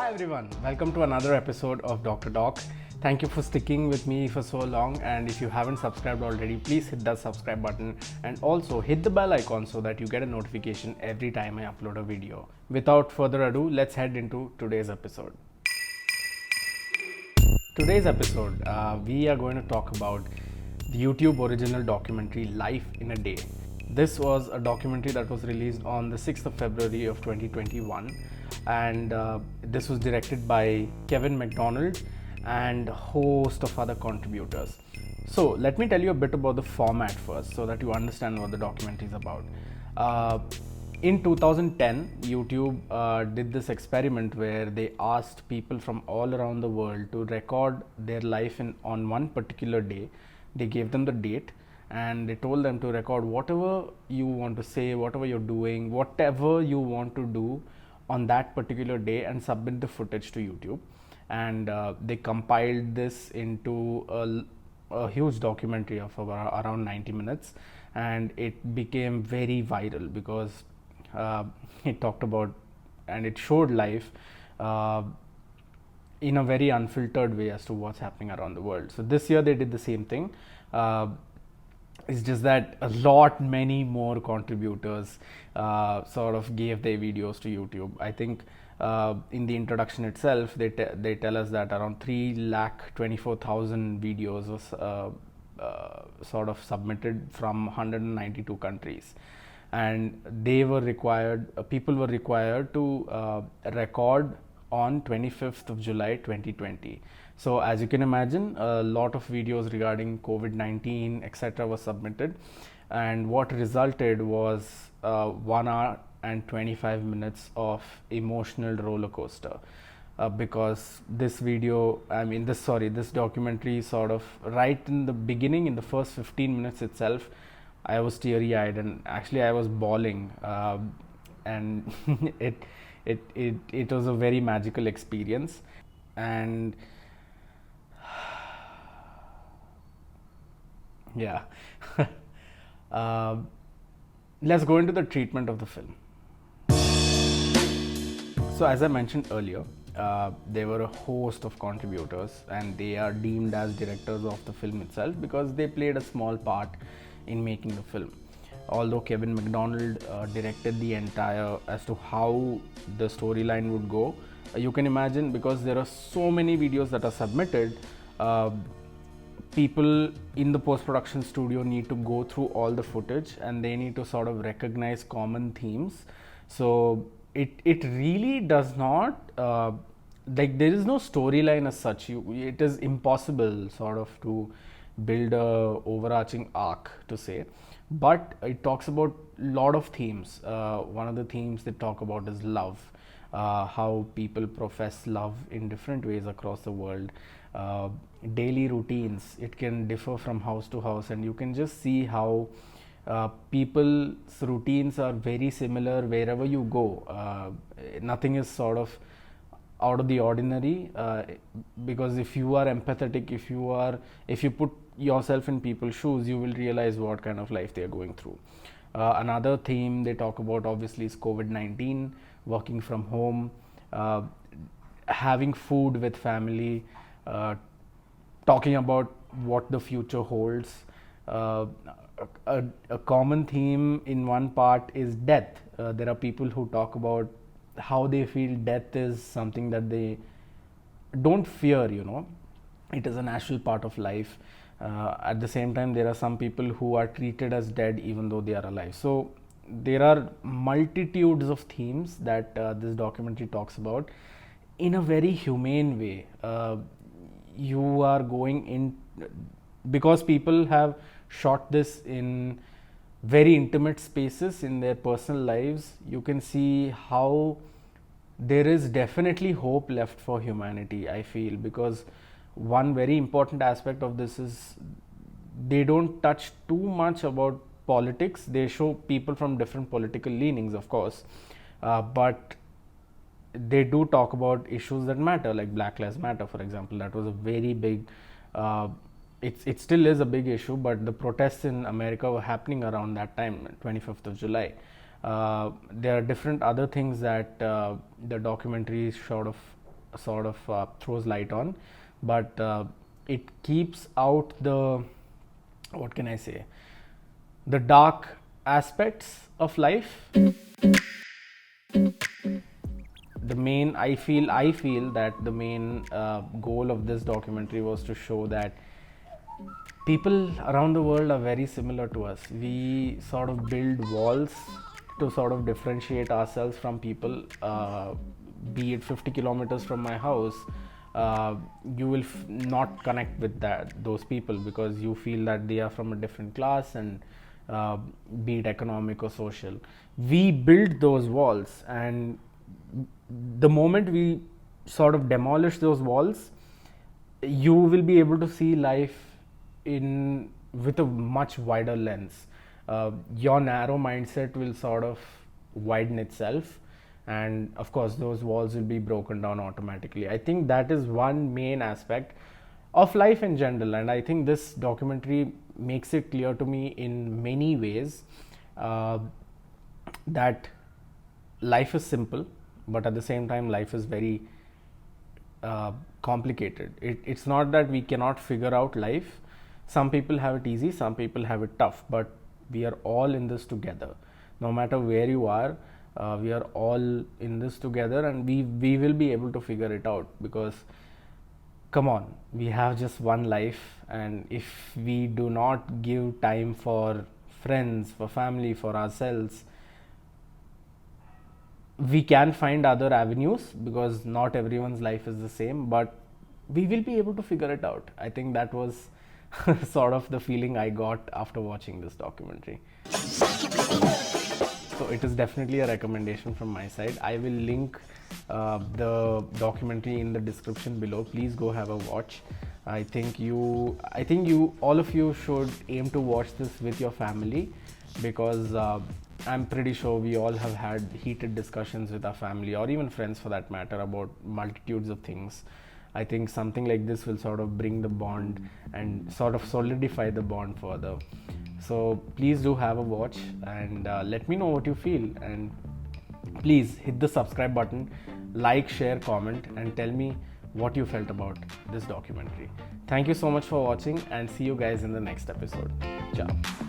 Hi everyone, welcome to another episode of Dr. Doc. Thank you for sticking with me for so long, and if you haven't subscribed already, please hit that subscribe button and also hit the bell icon so that you get a notification every time I upload a video. Without further ado, let's head into today's episode. Today's episode, we are going to talk about the YouTube original documentary Life in a Day. This was a documentary that was released on the 6th of February of 2021, and this was directed by Kevin Macdonald and a host of other contributors. So let me tell you a bit about the format first so that you understand what the documentary is about. In 2010, YouTube did this experiment where they asked people from all around the world to record their life on one particular day. They gave them the date and they told them to record whatever you want to say, whatever you're doing, whatever you want to do on that particular day, and submit the footage to YouTube. And they compiled this into a huge documentary of around 90 minutes, and it became very viral because it talked about and it showed life in a very unfiltered way as to what's happening around the world. So this year they did the same thing. It's just that many more contributors sort of gave their videos to YouTube. I think in the introduction itself, they tell us that around 324,000 videos was sort of submitted from 192 countries, and they were required. People were required to record on 25th of July 2020. So as you can imagine, a lot of videos regarding COVID-19 etc. was submitted, and what resulted was 1 hour and 25 minutes of emotional roller coaster, because this documentary sort of, right in the beginning, in the first 15 minutes itself, I was teary-eyed, and actually I was bawling, and it was a very magical experience. And yeah, let's go into the treatment of the film. So as I mentioned earlier, there were a host of contributors, and they are deemed as directors of the film itself because they played a small part in making the film. Although Kevin Macdonald directed the entire as to how the storyline would go, you can imagine, because there are so many videos that are submitted, people in the post-production studio need to go through all the footage and they need to sort of recognize common themes. So it really does not like, there is no storyline as such. It is impossible sort of to build a overarching arc to say, but it talks about a lot of themes. One of the themes they talk about is love, how people profess love in different ways across the world. Daily routines, it can differ from house to house, and you can just see how people's routines are very similar wherever you go. Nothing is sort of out of the ordinary, because if you are empathetic, if you put yourself in people's shoes, you will realize what kind of life they are going through. Another theme they talk about obviously is COVID-19, working from home, having food with family, talking about what the future holds. A common theme in one part is death. There are people who talk about how they feel death is something that they don't fear, it is a natural part of life. At the same time, there are some people who are treated as dead even though they are alive. So there are multitudes of themes that this documentary talks about in a very humane way. You are going in, because people have shot this in very intimate spaces in their personal lives. You can see how there is definitely hope left for humanity, I feel, because one very important aspect of this is they don't touch too much about politics. They show people from different political leanings, of course, but they do talk about issues that matter, like Black Lives Matter, for example. That was a very big, it still is a big issue, but the protests in America were happening around that time, 25th of July. There are different other things that the documentary sort of sort of throws light on, but it keeps out the, what can I say, the dark aspects of life. The main, I feel that the main goal of this documentary was to show that people around the world are very similar to us. We sort of build walls to sort of differentiate ourselves from people. Be it 50 kilometers from my house, you will not connect with those people because you feel that they are from a different class, and be it economic or social. We build those walls, and the moment we sort of demolish those walls, you will be able to see life in with a much wider lens. Your narrow mindset will sort of widen itself, and of course those walls will be broken down automatically. I think that is one main aspect of life in general, and I think this documentary makes it clear to me in many ways that life is simple, but at the same time life is very complicated. It's not that we cannot figure out life. Some people have it easy, some people have it tough, but we are all in this together. No matter where you are, we are all in this together, and we will be able to figure it out, because come on, we have just one life, and if we do not give time for friends, for family, for ourselves, we can find other avenues, because not everyone's life is the same, but we will be able to figure it out. I think that was sort of the feeling I got after watching this documentary. So it is definitely a recommendation from my side. I will link the documentary in the description below. Please go have a watch. I think all of you should aim to watch this with your family, because I'm pretty sure we all have had heated discussions with our family, or even friends for that matter, about multitudes of things. I think something like this will sort of bring the bond and sort of solidify the bond further. So please do have a watch, and let me know what you feel, and please hit the subscribe button, like, share, comment, and tell me what you felt about this documentary. Thank you so much for watching, and see you guys in the next episode. Ciao.